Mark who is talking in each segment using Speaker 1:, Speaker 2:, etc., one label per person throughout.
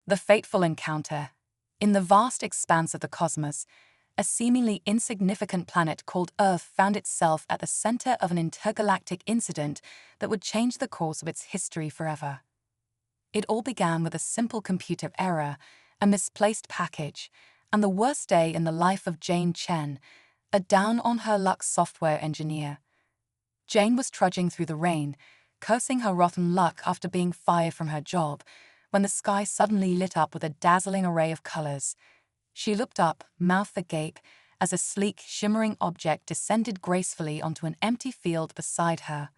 Speaker 1: The fateful encounter. In the vast expanse of the cosmos, a seemingly insignificant planet called Earth found itself at the center of an intergalactic incident that would change the course of its history forever. It all began with a simple computer error, a misplaced package, and the worst day in the life of Jane Chen, a down-on-her-luck software engineer. Jane was trudging through the rain, cursing her rotten luck after being fired from her job, when the sky suddenly lit up with a dazzling array of colors. She looked up, mouth agape, as a sleek, shimmering object descended gracefully onto an empty field beside her.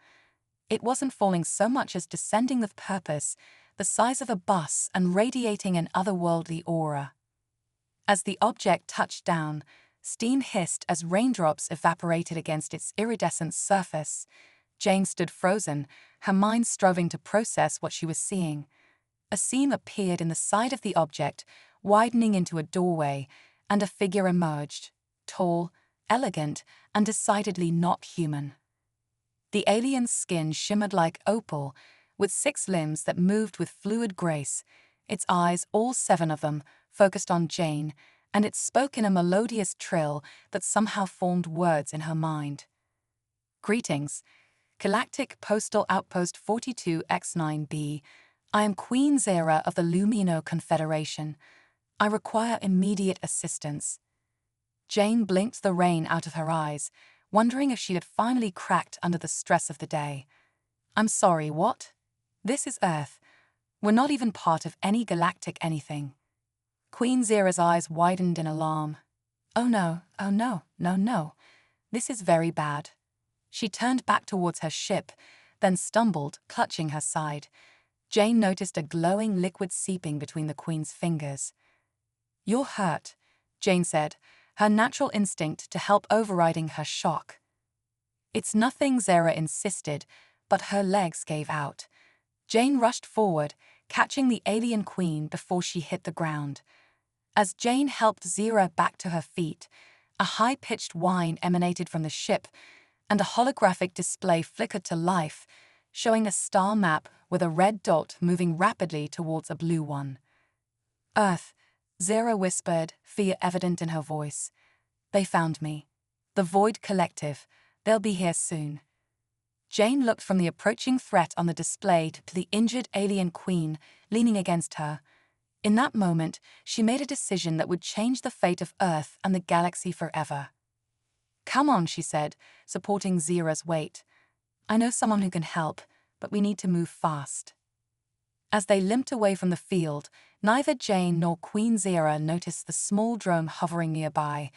Speaker 1: It wasn't falling so much as descending with purpose, the size of a bus and radiating an otherworldly aura. As the object touched down, steam hissed as raindrops evaporated against its iridescent surface. Jane stood frozen, her mind striving to process what she was seeing. A seam appeared in the side of the object, widening into a doorway, and a figure emerged, tall, elegant, and decidedly not human. The alien's skin shimmered like opal, with 6 limbs that moved with fluid grace, its eyes, all 7 of them, focused on Jane, and it spoke in a melodious trill that somehow formed words in her mind. Greetings, Galactic Postal Outpost 42X9B. I am Queen Zera of the Lumino Confederation. I require immediate assistance. Jane blinked the rain out of her eyes, wondering if she had finally cracked under the stress of the day. I'm sorry, what? This is Earth. We're not even part of any galactic anything. Queen Zera's eyes widened in alarm. Oh no, no. This is very bad. She turned back towards her ship, then stumbled, clutching her side. Jane noticed a glowing liquid seeping between the Queen's fingers. You're hurt, Jane said, her natural instinct to help overriding her shock. It's nothing, Zera insisted, but her legs gave out. Jane rushed forward, catching the alien queen before she hit the ground. As Jane helped Zera back to her feet, a high-pitched whine emanated from the ship, and a holographic display flickered to life, showing a star map with a red dot moving rapidly towards a blue one. Earth, Zera whispered, fear evident in her voice. They found me. The Void Collective. They'll be here soon. Jane looked from the approaching threat on the display to the injured alien queen leaning against her. In that moment, she made a decision that would change the fate of Earth and the galaxy forever. Come on, she said, supporting Zera's weight. I know someone who can help, but we need to move fast. As they limped away from the field, neither Jane nor Queen Zera noticed the small drone hovering nearby,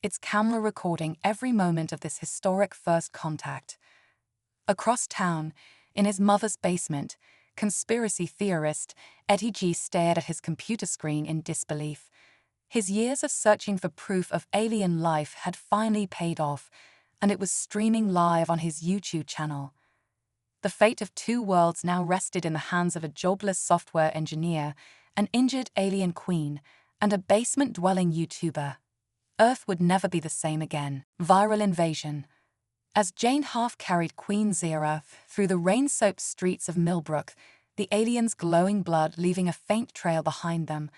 Speaker 1: its camera recording every moment of this historic first contact. Across town, in his mother's basement, conspiracy theorist Eddie G stared at his computer screen in disbelief. His years of searching for proof of alien life had finally paid off, and it was streaming live on his YouTube channel. The fate of 2 worlds now rested in the hands of a jobless software engineer, an injured alien queen, and a basement-dwelling YouTuber. Earth would never be the same again. Viral invasion. As Jane half-carried Queen Zera through the rain-soaked streets of Millbrook, the aliens' glowing blood leaving a faint trail behind them,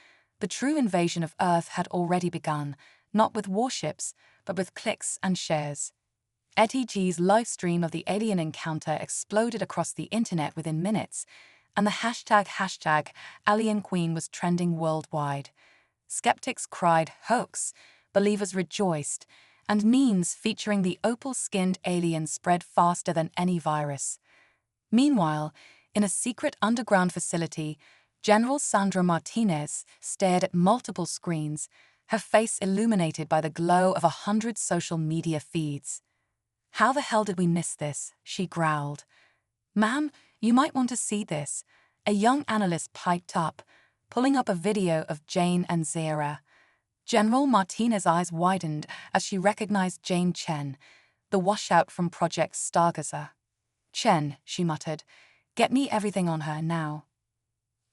Speaker 1: the true invasion of Earth had already begun, not with warships, but with clicks and shares. Eddie G's live stream of the alien encounter exploded across the internet within minutes, and the hashtag Alien Queen was trending worldwide. Skeptics cried hoax, believers rejoiced, and memes featuring the opal-skinned alien spread faster than any virus. Meanwhile, in a secret underground facility, General Sandra Martinez stared at multiple screens, her face illuminated by the glow of 100 social media feeds. How the hell did we miss this? She growled. Ma'am, you might want to see this, a young analyst piped up, pulling up a video of Jane and Zera. General Martinez's eyes widened as she recognized Jane Chen, the washout from Project Stargazer. Chen, she muttered, get me everything on her now.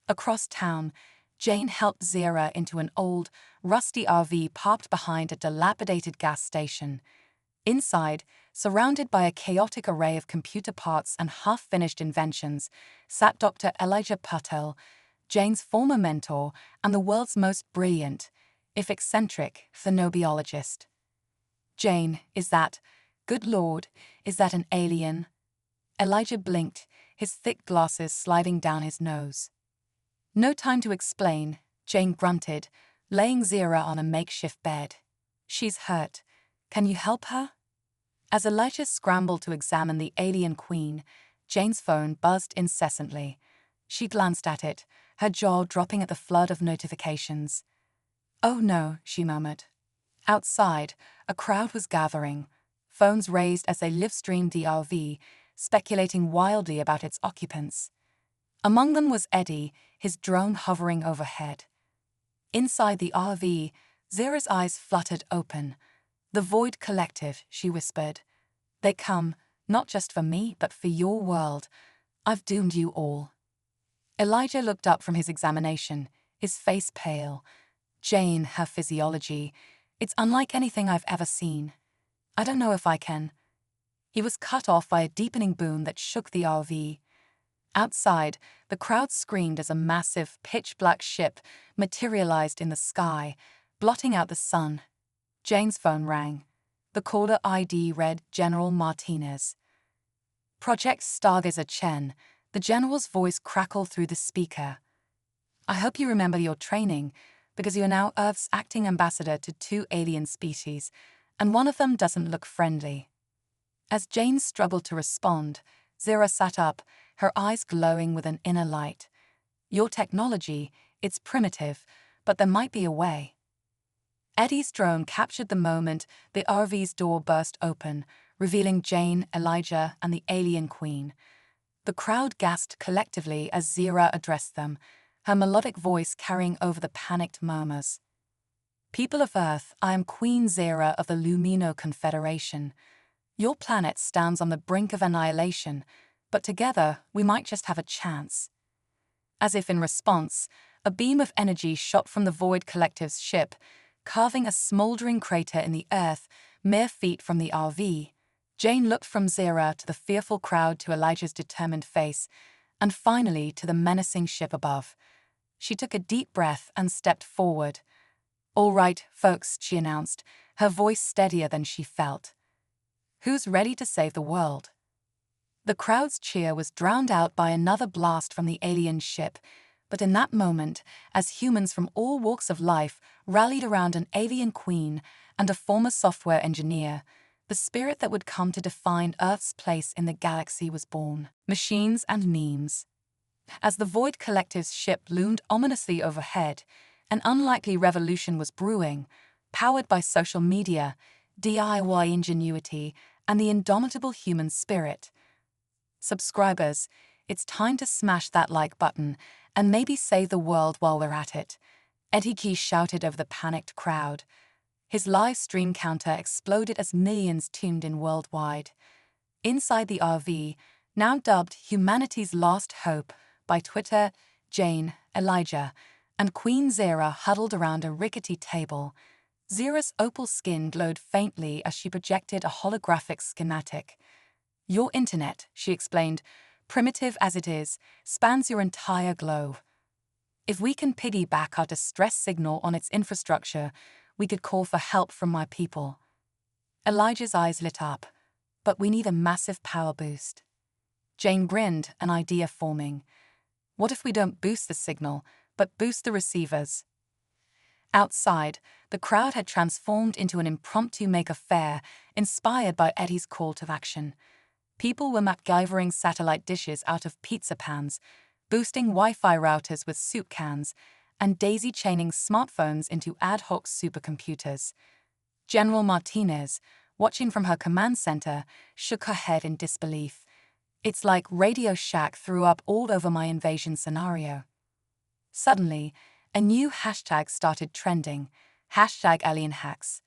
Speaker 1: Across town, Jane helped Zera into an old, rusty RV parked behind a dilapidated gas station. Inside, surrounded by a chaotic array of computer parts and half-finished inventions, sat Dr. Elijah Patel, Jane's former mentor and the world's most brilliant, if eccentric, phenobiologist. Jane, is that, good Lord, is that an alien? Elijah blinked, his thick glasses sliding down his nose. No time to explain, Jane grunted, laying Zira on a makeshift bed. She's hurt. Can you help her? As Elijah scrambled to examine the alien queen, Jane's phone buzzed incessantly. She glanced at it, her jaw dropping at the flood of notifications. Oh no, she murmured. Outside, a crowd was gathering, phones raised as they live-streamed the RV, speculating wildly about its occupants. Among them was Eddie, his drone hovering overhead. Inside the RV, Zira's eyes fluttered open. The Void Collective, she whispered. They come, not just for me, but for your world. I've doomed you all. Elijah looked up from his examination, his face pale. Jane, her physiology. It's unlike anything I've ever seen. I don't know if I can. He was cut off by a deepening boom that shook the RV. Outside, the crowd screamed as a massive, pitch-black ship materialized in the sky, blotting out the sun. Jane's phone rang. The caller ID read General Martinez. Project Stargazer Chen, the general's voice crackled through the speaker. I hope you remember your training, because you are now Earth's acting ambassador to 2 alien species, and one of them doesn't look friendly. As Jane struggled to respond, Zira sat up, her eyes glowing with an inner light. Your technology, it's primitive, but there might be a way. Eddie's drone captured the moment the RV's door burst open, revealing Jane, Elijah, and the alien queen. The crowd gasped collectively as Zira addressed them, her melodic voice carrying over the panicked murmurs. People of Earth, I am Queen Zira of the Lumino Confederation. Your planet stands on the brink of annihilation, but together we might just have a chance. As if in response, a beam of energy shot from the Void Collective's ship, carving a smoldering crater in the earth mere feet from the RV. Jane looked from Zira to the fearful crowd to Elijah's determined face, and finally to the menacing ship above. She took a deep breath and stepped forward. All right, folks, she announced, her voice steadier than she felt. Who's ready to save the world? The crowd's cheer was drowned out by another blast from the alien ship, but in that moment, as humans from all walks of life rallied around an alien queen and a former software engineer, the spirit that would come to define Earth's place in the galaxy was born. Machines and memes. As the Void Collective's ship loomed ominously overhead, an unlikely revolution was brewing, powered by social media, DIY ingenuity, and the indomitable human spirit. Subscribers, it's time to smash that like button and maybe save the world while we're at it, Eddie Key shouted over the panicked crowd. His live stream counter exploded as millions tuned in worldwide. Inside the RV, now dubbed Humanity's Last Hope by Twitter, Jane, Elijah, and Queen Zira huddled around a rickety table. Zira's opal skin glowed faintly as she projected a holographic schematic. Your internet, she explained, primitive as it is, spans your entire globe. If we can piggyback our distress signal on its infrastructure, we could call for help from my people. Elijah's eyes lit up. But we need a massive power boost. Jane grinned, an idea forming. What if we don't boost the signal, but boost the receivers? Outside, the crowd had transformed into an impromptu make-a-fair, inspired by Eddie's call to action. People were MacGyvering satellite dishes out of pizza pans, boosting Wi-Fi routers with soup cans, and daisy-chaining smartphones into ad hoc supercomputers. General Martinez, watching from her command center, shook her head in disbelief. It's like Radio Shack threw up all over my invasion scenario. Suddenly, a new hashtag started trending, #AlienHacks.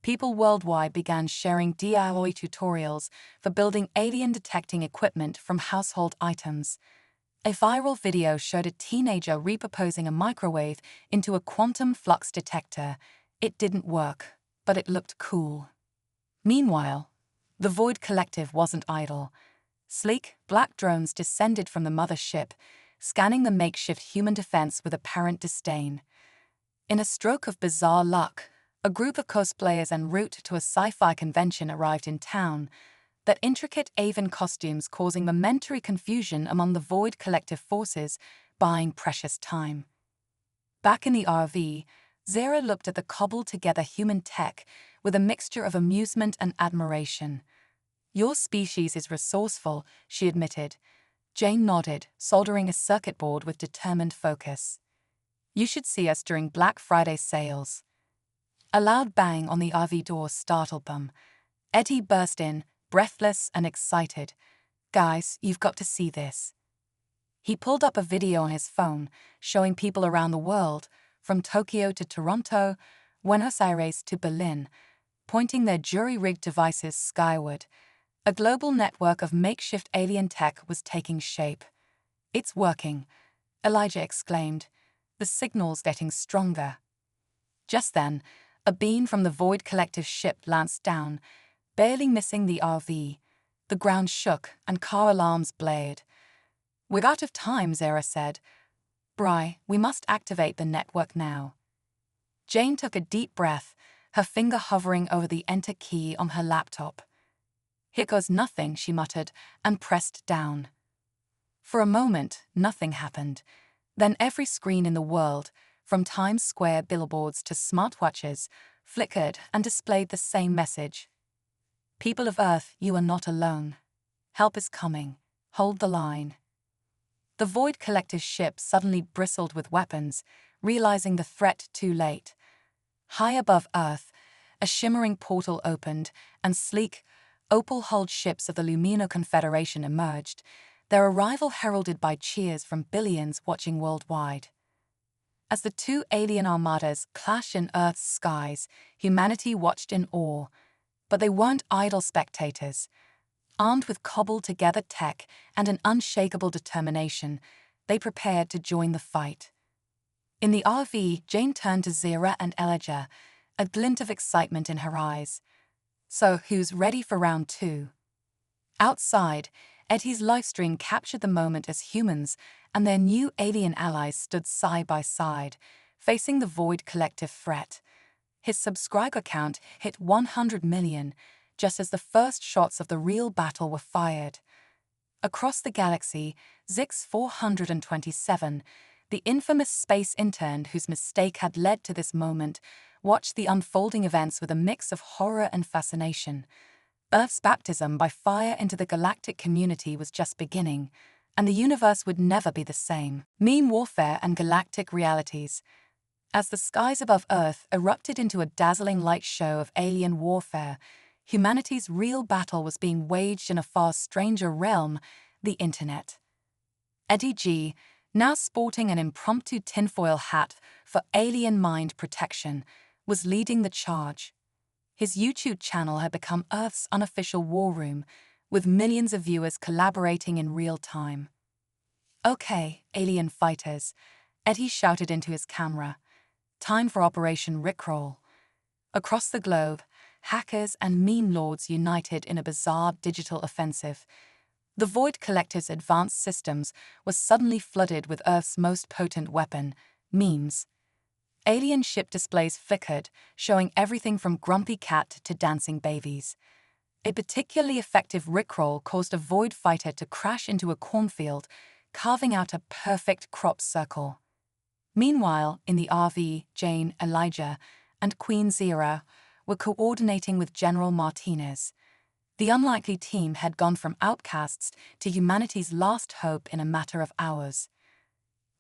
Speaker 1: People worldwide began sharing DIY tutorials for building alien-detecting equipment from household items. A viral video showed a teenager repurposing a microwave into a quantum flux detector. It didn't work, but it looked cool. Meanwhile, the Void Collective wasn't idle. Sleek, black drones descended from the mothership, scanning the makeshift human defense with apparent disdain. In a stroke of bizarre luck, a group of cosplayers en route to a sci-fi convention arrived in town, their intricate avian costumes causing momentary confusion among the Void collective forces, buying precious time. Back in the RV, Zara looked at the cobbled-together human tech with a mixture of amusement and admiration. "Your species is resourceful," she admitted. Jane nodded, soldering a circuit board with determined focus. "You should see us during Black Friday sales." A loud bang on the RV door startled them. Eddie burst in, breathless and excited. "Guys, you've got to see this." He pulled up a video on his phone, showing people around the world, from Tokyo to Toronto, Buenos Aires to Berlin, pointing their jury-rigged devices skyward. A global network of makeshift alien tech was taking shape. "It's working," Elijah exclaimed. "The signal's getting stronger." Just then, a beam from the Void Collective ship lanced down, barely missing the RV. The ground shook and car alarms blared. "We're out of time," Zara said. "Bri, we must activate the network now." Jane took a deep breath, her finger hovering over the enter key on her laptop. "Here goes nothing," she muttered, and pressed down. For a moment, nothing happened. Then every screen in the world, from Times Square billboards to smartwatches, flickered and displayed the same message. "People of Earth, you are not alone. Help is coming. Hold the line." The Void Collective ship suddenly bristled with weapons, realizing the threat too late. High above Earth, a shimmering portal opened, and sleek, opal-hulled ships of the Lumino Confederation emerged, their arrival heralded by cheers from billions watching worldwide. As the two alien armadas clashed in Earth's skies, humanity watched in awe. But they weren't idle spectators. Armed with cobbled-together tech and an unshakable determination, they prepared to join the fight. In the RV, Jane turned to Zira and Elijah, a glint of excitement in her eyes. "So, who's ready for round 2? Outside, Eddie's livestream captured the moment as humans and their new alien allies stood side by side, facing the Void Collective threat. His subscriber count hit 100 million, just as the first shots of the real battle were fired. Across the galaxy, Zix 427, the infamous space intern whose mistake had led to this moment, watched the unfolding events with a mix of horror and fascination. Earth's baptism by fire into the galactic community was just beginning, and the universe would never be the same. Meme warfare and galactic realities. As the skies above Earth erupted into a dazzling light show of alien warfare, humanity's real battle was being waged in a far stranger realm, the Internet. Eddie G, now sporting an impromptu tinfoil hat for alien mind protection, was leading the charge. His YouTube channel had become Earth's unofficial war room, with millions of viewers collaborating in real time. "Okay, alien fighters," Eddie shouted into his camera. "Time for Operation Rickroll." Across the globe, hackers and meme lords united in a bizarre digital offensive. The Void Collective's advanced systems were suddenly flooded with Earth's most potent weapon, memes. Alien ship displays flickered, showing everything from grumpy cat to dancing babies. A particularly effective rickroll caused a Void fighter to crash into a cornfield, carving out a perfect crop circle. Meanwhile, in the RV, Jane, Elijah, and Queen Zira were coordinating with General Martinez. The unlikely team had gone from outcasts to humanity's last hope in a matter of hours.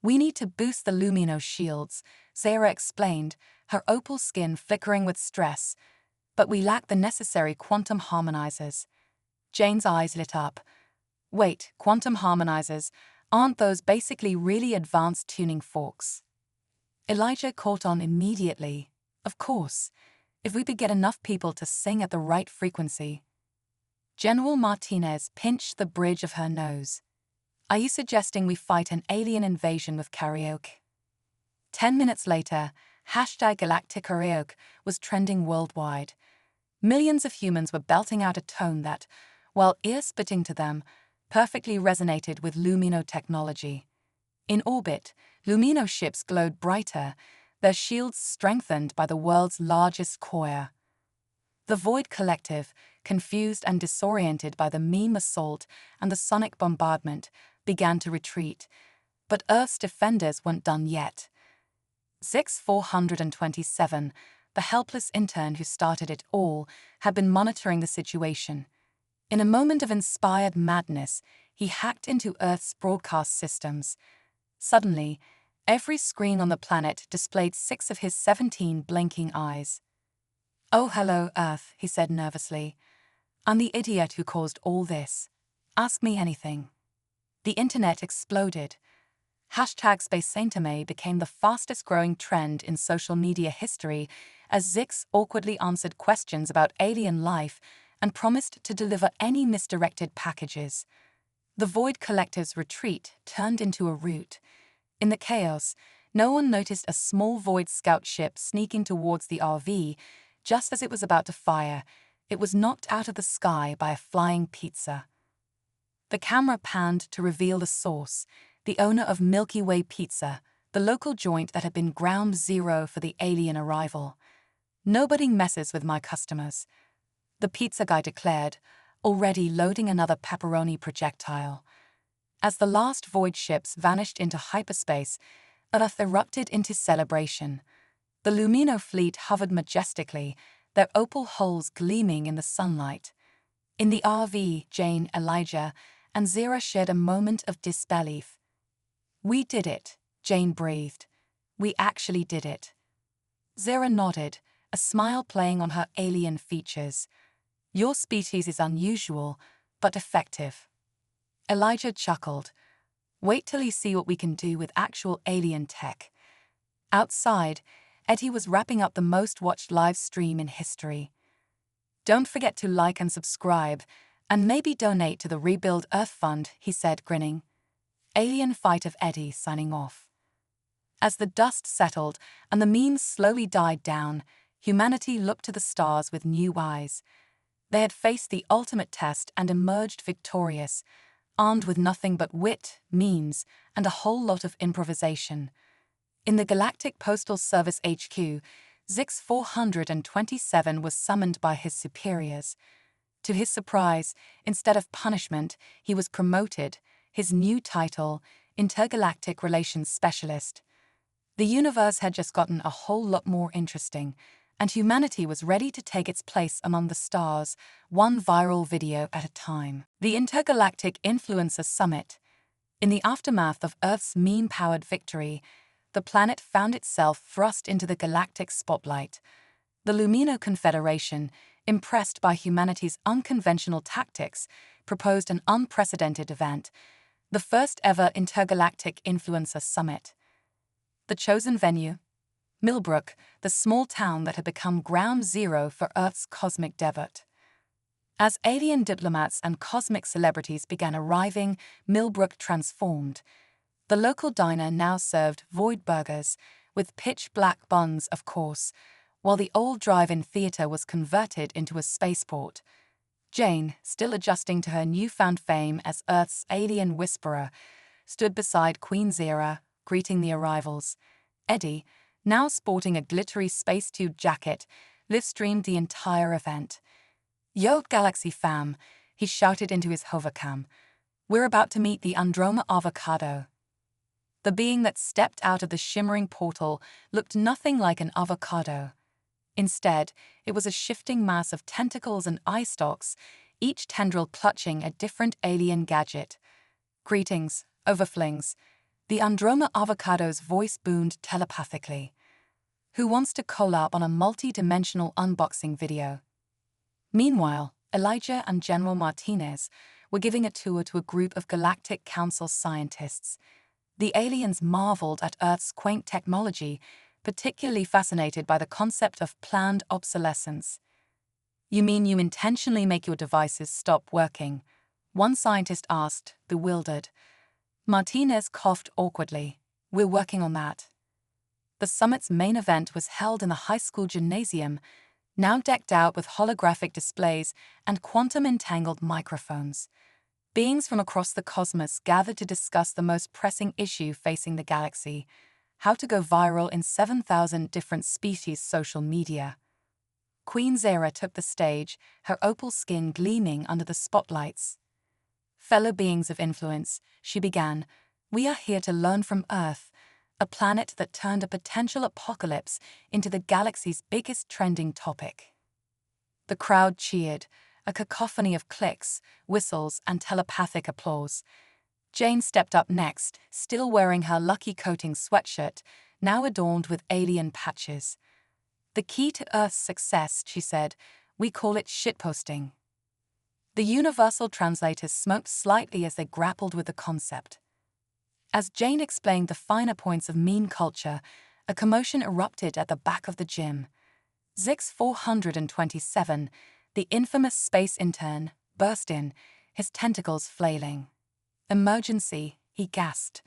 Speaker 1: "We need to boost the Lumino shields," Zara explained, her opal skin flickering with stress. "But we lack the necessary quantum harmonizers." Jane's eyes lit up. "Wait, quantum harmonizers? Aren't those basically really advanced tuning forks?" Elijah caught on immediately. "Of course, if we could get enough people to sing at the right frequency." General Martinez pinched the bridge of her nose. "Are you suggesting we fight an alien invasion with karaoke?" 10 minutes later, #GalacticKaraoke was trending worldwide. Millions of humans were belting out a tone that, while ear-spitting to them, perfectly resonated with Lumino technology. In orbit, Lumino ships glowed brighter, their shields strengthened by the world's largest courier. The Void Collective, confused and disoriented by the meme assault and the sonic bombardment, began to retreat, but Earth's defenders weren't done yet. Zix-427, the helpless intern who started it all, had been monitoring the situation. In a moment of inspired madness, he hacked into Earth's broadcast systems. Suddenly, every screen on the planet displayed 6 of his 17 blinking eyes. "Oh, hello, Earth," he said nervously. "I'm the idiot who caused all this. Ask me anything." The internet exploded. #SpaceSaintame became the fastest-growing trend in social media history as Zix awkwardly answered questions about alien life and promised to deliver any misdirected packages. The Void Collective's retreat turned into a rout. In the chaos, no one noticed a small Void scout ship sneaking towards the RV. Just as it was about to fire, it was knocked out of the sky by a flying pizza. The camera panned to reveal the source, the owner of Milky Way Pizza, the local joint that had been ground zero for the alien arrival. "Nobody messes with my customers," the pizza guy declared, already loading another pepperoni projectile. As the last Void ships vanished into hyperspace, Earth erupted into celebration. The Lumino fleet hovered majestically, their opal hulls gleaming in the sunlight. In the RV, Jane, Elijah, and Zira shared a moment of disbelief. "We did it," Jane breathed. "We actually did it." Zira nodded, a smile playing on her alien features. "Your species is unusual, but effective." Elijah chuckled. "Wait till you see what we can do with actual alien tech." Outside, Eddie was wrapping up the most-watched live stream in history. "Don't forget to like and subscribe, and maybe donate to the Rebuild Earth Fund," he said, grinning. Alien Fight of Eddie signing off. As the dust settled and the memes slowly died down, humanity looked to the stars with new eyes. They had faced the ultimate test and emerged victorious, armed with nothing but wit, memes, and a whole lot of improvisation. In the Galactic Postal Service HQ, Zix-427 was summoned by his superiors. To his surprise, instead of punishment, he was promoted, his new title, Intergalactic Relations Specialist. The universe had just gotten a whole lot more interesting, and humanity was ready to take its place among the stars, one viral video at a time. The Intergalactic Influencer Summit. In the aftermath of Earth's meme-powered victory, the planet found itself thrust into the galactic spotlight. The Lumino Confederation, impressed by humanity's unconventional tactics, proposed an unprecedented event, the first-ever Intergalactic Influencer Summit. The chosen venue? Millbrook, the small town that had become ground zero for Earth's cosmic debut. As alien diplomats and cosmic celebrities began arriving, Millbrook transformed. The local diner now served void burgers, with pitch-black buns, of course, while the old drive-in theater was converted into a spaceport. Jane, still adjusting to her newfound fame as Earth's alien whisperer, stood beside Queen Zira, greeting the arrivals. Eddie, now sporting a glittery space tube jacket, live-streamed the entire event. "Yo, Galaxy fam," he shouted into his hovercam. "We're about to meet the Androma avocado." The being that stepped out of the shimmering portal looked nothing like an avocado. Instead, it was a shifting mass of tentacles and eye stalks, each tendril clutching a different alien gadget. "Greetings, overflings." The Androma avocado's voice boomed telepathically. "Who wants to collab on a multi-dimensional unboxing video?" Meanwhile, Elijah and General Martinez were giving a tour to a group of Galactic Council scientists. The aliens marveled at Earth's quaint technology, particularly fascinated by the concept of planned obsolescence. "You mean you intentionally make your devices stop working?" one scientist asked, bewildered. Martinez coughed awkwardly. "We're working on that." The summit's main event was held in the high school gymnasium, now decked out with holographic displays and quantum-entangled microphones. Beings from across the cosmos gathered to discuss the most pressing issue facing the galaxy: how to go viral in 7,000 different species social media. Queen Zera took the stage, her opal skin gleaming under the spotlights. Fellow beings of influence, she began, we are here to learn from Earth, a planet that turned a potential apocalypse into the galaxy's biggest trending topic. The crowd cheered, a cacophony of clicks, whistles, and telepathic applause. Jane stepped up next, still wearing her lucky coating sweatshirt, now adorned with alien patches. The key to Earth's success, she said, we call it shitposting. The universal translators smoked slightly as they grappled with the concept. As Jane explained the finer points of meme culture, a commotion erupted at the back of the gym. Zix 427, the infamous space intern, burst in, his tentacles flailing. Emergency, he gasped.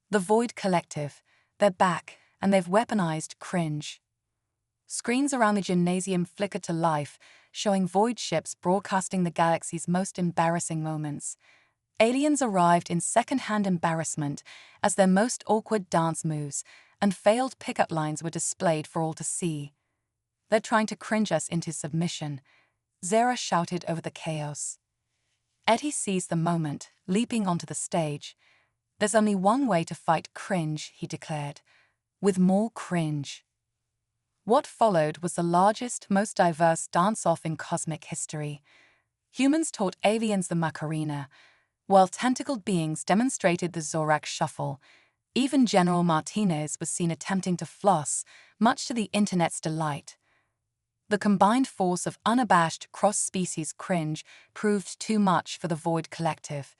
Speaker 1: The Void Collective, they're back, and they've weaponized cringe. Screens around the gymnasium flickered to life, showing void ships broadcasting the galaxy's most embarrassing moments. Aliens arrived in second-hand embarrassment as their most awkward dance moves and failed pickup lines were displayed for all to see. They're trying to cringe us into submission, Zera shouted over the chaos. Eddie seized the moment, leaping onto the stage. There's only one way to fight cringe, he declared. With more cringe. What followed was the largest, most diverse dance-off in cosmic history. Humans taught aliens the Macarena, while tentacled beings demonstrated the Zorak shuffle. Even General Martinez was seen attempting to floss, much to the internet's delight. The combined force of unabashed cross-species cringe proved too much for the Void Collective.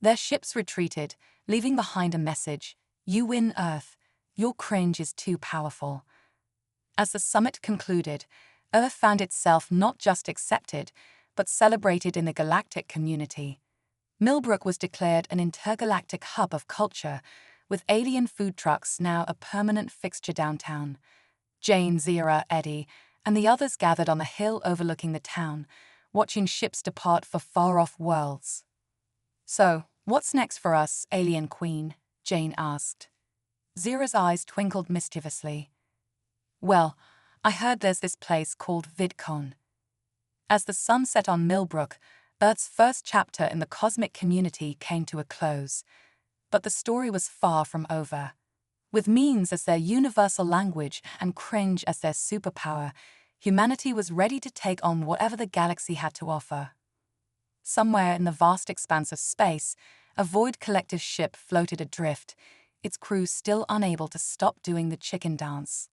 Speaker 1: Their ships retreated, leaving behind a message: you win, Earth. Your cringe is too powerful. As the summit concluded, Earth found itself not just accepted, but celebrated in the galactic community. Millbrook was declared an intergalactic hub of culture, with alien food trucks now a permanent fixture downtown. Jane, Zera, Eddie, and the others gathered on the hill overlooking the town, watching ships depart for far-off worlds. So, what's next for us, Alien Queen? Jane asked. Zera's eyes twinkled mischievously. Well, I heard there's this place called VidCon. As the sun set on Millbrook, Earth's first chapter in the cosmic community came to a close. But the story was far from over. With memes as their universal language and cringe as their superpower, humanity was ready to take on whatever the galaxy had to offer. Somewhere in the vast expanse of space, a Void Collective ship floated adrift, its crew still unable to stop doing the chicken dance.